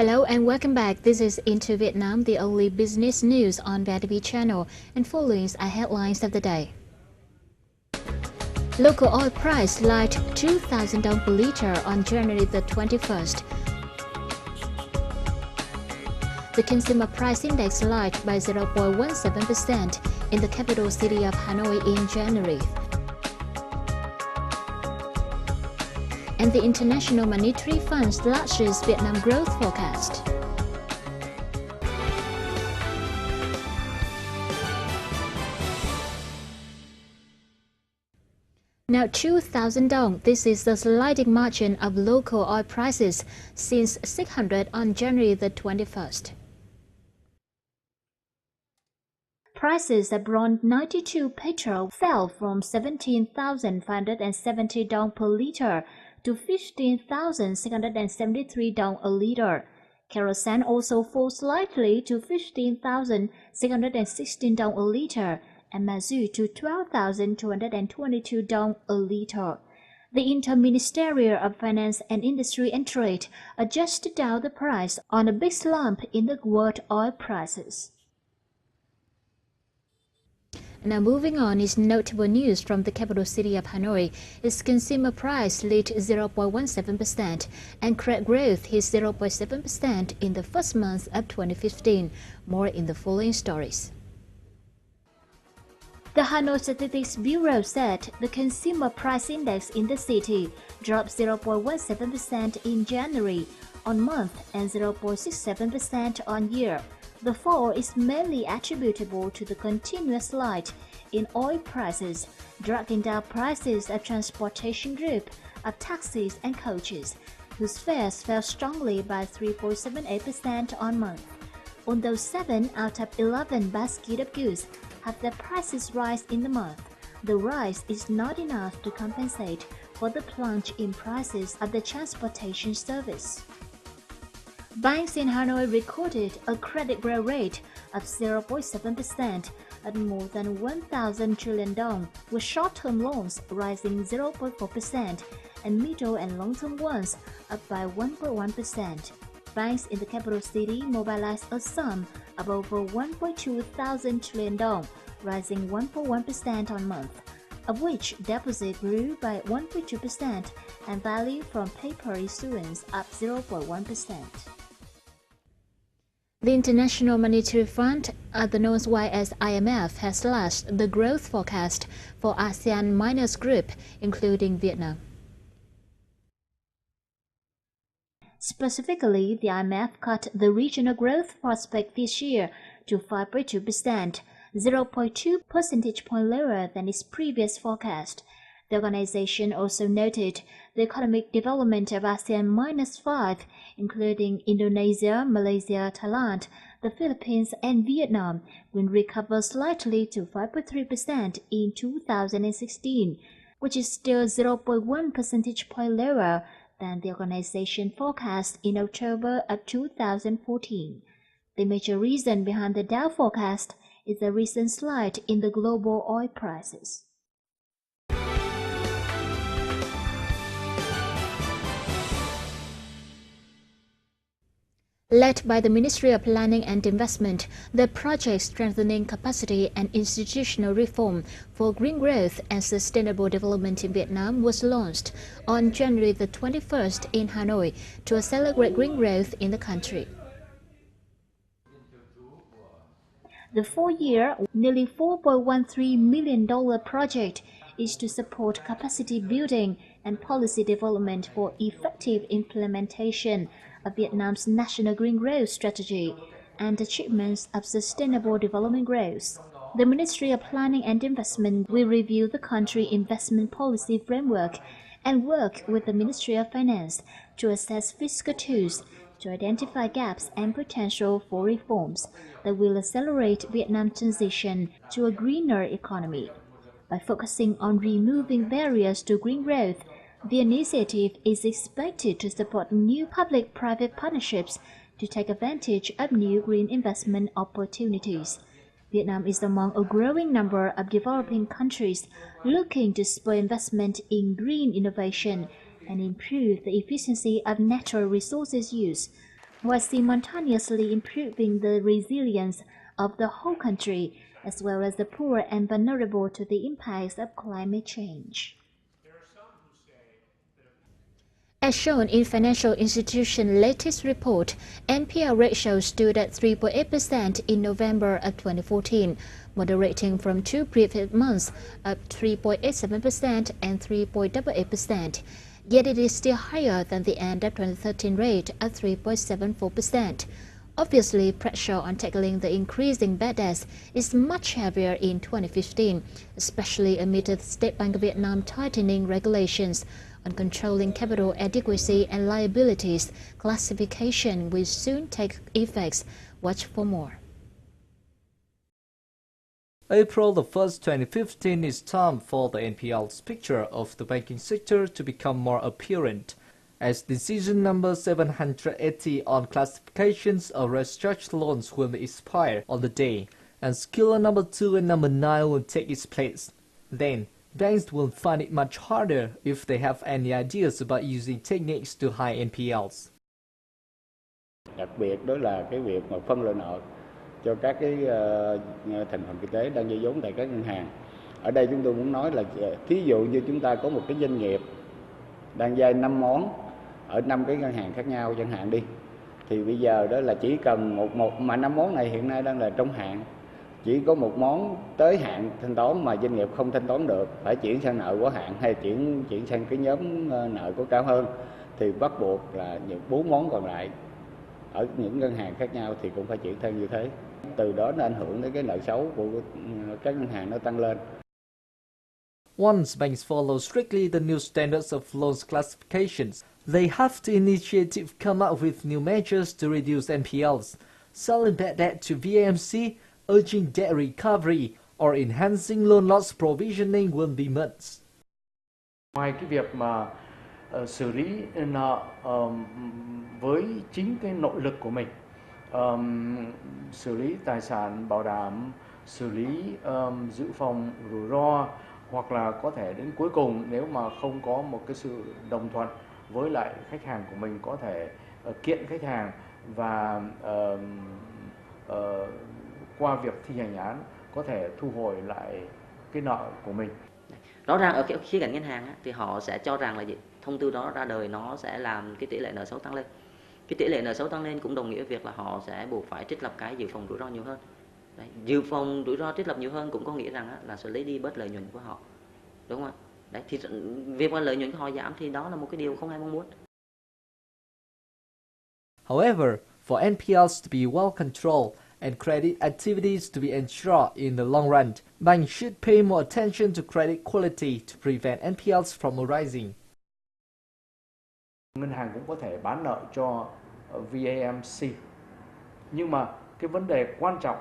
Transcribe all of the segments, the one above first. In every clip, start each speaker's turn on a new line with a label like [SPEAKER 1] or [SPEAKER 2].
[SPEAKER 1] Hello and welcome back. This is Into Vietnam, the only business news on VITV channel, and following are headlines of the day. Local oil price slide 2,000 dong per liter on January the 21st. The consumer price index slid by 0.17% in the capital city of Hanoi in January. And the International Monetary Fund slashes Vietnam growth forecast. Now 2,000 dong, this is the sliding margin of local oil prices since 600 on January the 21st. Prices of Brent 92 petrol fell from 17,570 dong per liter to 15,673 dong a liter. Kerosene also fell slightly to 15,616 dong a liter, and mazout to 12,222 dong a liter. The Interministerial of Finance and Industry and Trade adjusted down the price on a big slump in the world oil prices. Now moving on is notable news from the capital city of Hanoi. Its consumer price led 0.17% and credit growth hit 0.7% in the first month of 2015. More in the following stories. The Hanoi Statistics Bureau said the consumer price index in the city dropped 0.17% in January on month and 0.67% on year. The fall is mainly attributable to the continuous slide in oil prices, dragging down prices of transportation group of taxis and coaches, whose fares fell strongly by 3.78% on month. Although 7 out of 11 baskets of goods have their prices rise in the month, the rise is not enough to compensate for the plunge in prices of the transportation service. Banks in Hanoi recorded a credit growth rate of 0.7% at more than 1,000 trillion dong, with short-term loans rising 0.4% and middle and long-term ones up by 1.1%. Banks in the capital city mobilized a sum of over 1.2 thousand trillion dong, rising 1.1% on month, of which deposit grew by 1.2% and value from paper issuance up 0.1%. The International Monetary Fund, otherwise known as IMF, has slashed the growth forecast for ASEAN minus group, including Vietnam. Specifically, the IMF cut the regional growth prospect this year to 5.2%, 0.2 percentage point lower than its previous forecast. The organization also noted the economic development of ASEAN minus 5, including Indonesia, Malaysia, Thailand, the Philippines, and Vietnam, will recover slightly to 5.3% in 2016, which is still 0.1 percentage point lower than the organization forecast in October of 2014. The major reason behind the down forecast is the recent slide in the global oil prices. Led by the Ministry of Planning and Investment, the project strengthening capacity and institutional reform for green growth and sustainable development in Vietnam was launched on January the 21st in Hanoi to accelerate green growth in the country. The 4-year, nearly $4.13 million project is to support capacity building and policy development for effective implementation of Vietnam's national green growth strategy and achievements of sustainable development growth. The Ministry of Planning and Investment will review the country investment policy framework and work with the Ministry of Finance to assess fiscal tools to identify gaps and potential for reforms that will accelerate Vietnam's transition to a greener economy. By focusing on removing barriers to green growth, the initiative is expected to support new public-private partnerships to take advantage of new green investment opportunities. Vietnam is among a growing number of developing countries looking to spur investment in green innovation and improve the efficiency of natural resources use. while simultaneously improving the resilience of the whole country, as well as the poor and vulnerable to the impacts of climate change. As shown in financial institution latest report, NPL ratio stood at 3.8% in November of 2014, moderating from two previous months of 3.87% and 3.88%. Yet it is still higher than the end of 2013 rate of 3.74%. Obviously, pressure on tackling the increasing bad debts is much heavier in 2015, especially amid the State Bank of Vietnam tightening regulations on controlling capital adequacy and liabilities. Classification will soon take effect. Watch for more.
[SPEAKER 2] April the 1st, 2015 is time for the NPL's picture of the banking sector to become more apparent, as decision number 780 on classifications of restructured loans will expire on the day, and schedule number 2 and number 9 will take its place. Then, banks will find it much harder if they have any ideas about using techniques to hide NPLs.
[SPEAKER 3] Đặc biệt đó là cái việc mà phân loại nợ cho các cái thành phần kinh tế đang dây vốn tại các ngân hàng. Ở đây chúng tôi muốn nói là thí dụ như chúng ta có một cái doanh nghiệp đang vay 5 món ở 5 cái ngân hàng khác nhau chẳng hạn đi, thì bây giờ đó là chỉ cần một mà 5 món này hiện nay đang là trong hạn, chỉ có một món tới hạn thanh toán mà doanh nghiệp không thanh toán được, phải chuyển sang nợ quá hạn hay chuyển sang cái nhóm nợ có cao hơn, thì bắt buộc là những 4 món còn lại ở những ngân hàng khác nhau thì cũng phải chuyển theo như thế. Từ đó nó ảnh hưởng đến cái nợ xấu của các ngân hàng nó tăng lên.
[SPEAKER 2] Once banks follow strictly the new standards of loans classifications, they have to initiatively come up with new measures to reduce NPLs, selling bad debt to VAMC, urging debt recovery, or enhancing loan loss provisioning will be months.
[SPEAKER 4] Ngoài cái việc mà xử lý nợ với chính cái nội lực của mình, xử lý tài sản bảo đảm, xử lý dự phòng rủi ro, hoặc là có thể đến cuối cùng nếu mà không có một cái sự đồng thuận với lại khách hàng của mình, có thể kiện khách hàng và qua việc thi hành án có thể thu hồi lại cái nợ của mình.
[SPEAKER 5] Rõ ràng ở cái khía cạnh ngân hàng á, thì họ sẽ cho rằng là gì? Thông tư đó ra đời nó sẽ làm cái tỷ lệ nợ xấu tăng lên. Cái tỷ lệ nợ xấu tăng lên cũng đồng nghĩa với việc là họ sẽ buộc phải trích lập cái dự phòng rủi ro nhiều hơn. Đấy, dự phòng rủi ro trích lập nhiều hơn cũng có nghĩa rằng á, là sẽ lấy đi bớt lợi nhuận của họ, đúng không ạ? Đấy, thì việc mà lợi nhuận của họ giảm thì đó là một cái điều không ai mong muốn.
[SPEAKER 2] However, for NPLs to be well controlled and credit activities to be ensured in the long run, banks should pay more attention to credit quality to prevent NPLs from arising.
[SPEAKER 4] Ngân hàng cũng có thể bán nợ cho VAMC, nhưng mà cái vấn đề quan trọng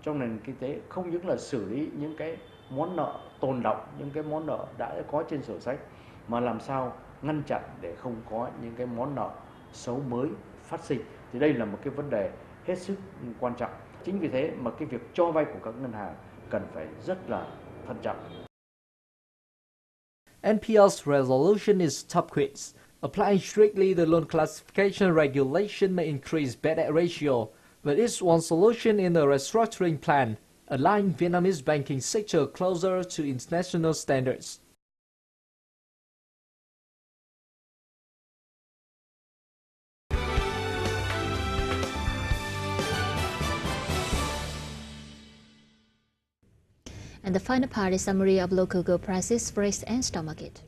[SPEAKER 4] trong nền kinh tế không những là xử lý những cái món nợ tồn đọng, những cái món nợ đã có trên sổ sách, mà làm sao ngăn chặn để không có những cái món nợ xấu mới phát sinh. Thì đây là một cái vấn đề hết sức quan trọng. Chính vì thế mà cái việc cho vay của các ngân hàng cần phải rất là thận trọng.
[SPEAKER 2] NPLs resolution is top quiz. Applying strictly the loan classification regulation may increase bad debt ratio, but it's one solution in the restructuring plan, aligning Vietnamese banking sector closer to international standards.
[SPEAKER 1] And the final part is summary of local gold prices, forex and stock market.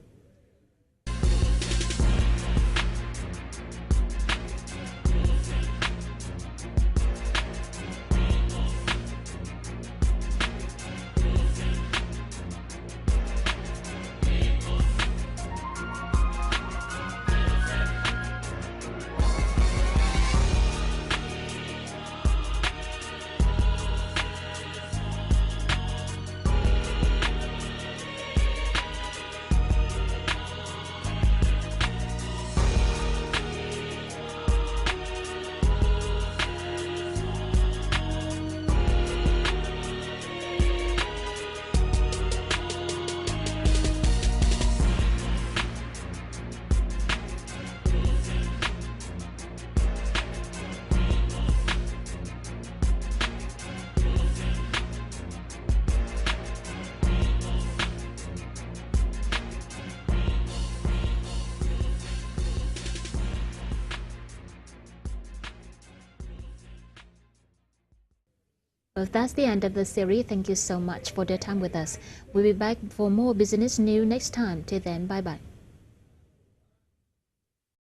[SPEAKER 1] Well, that's the end of the series. Thank you so much for the time with us. We'll be back for more business news next time. Till then, bye-bye.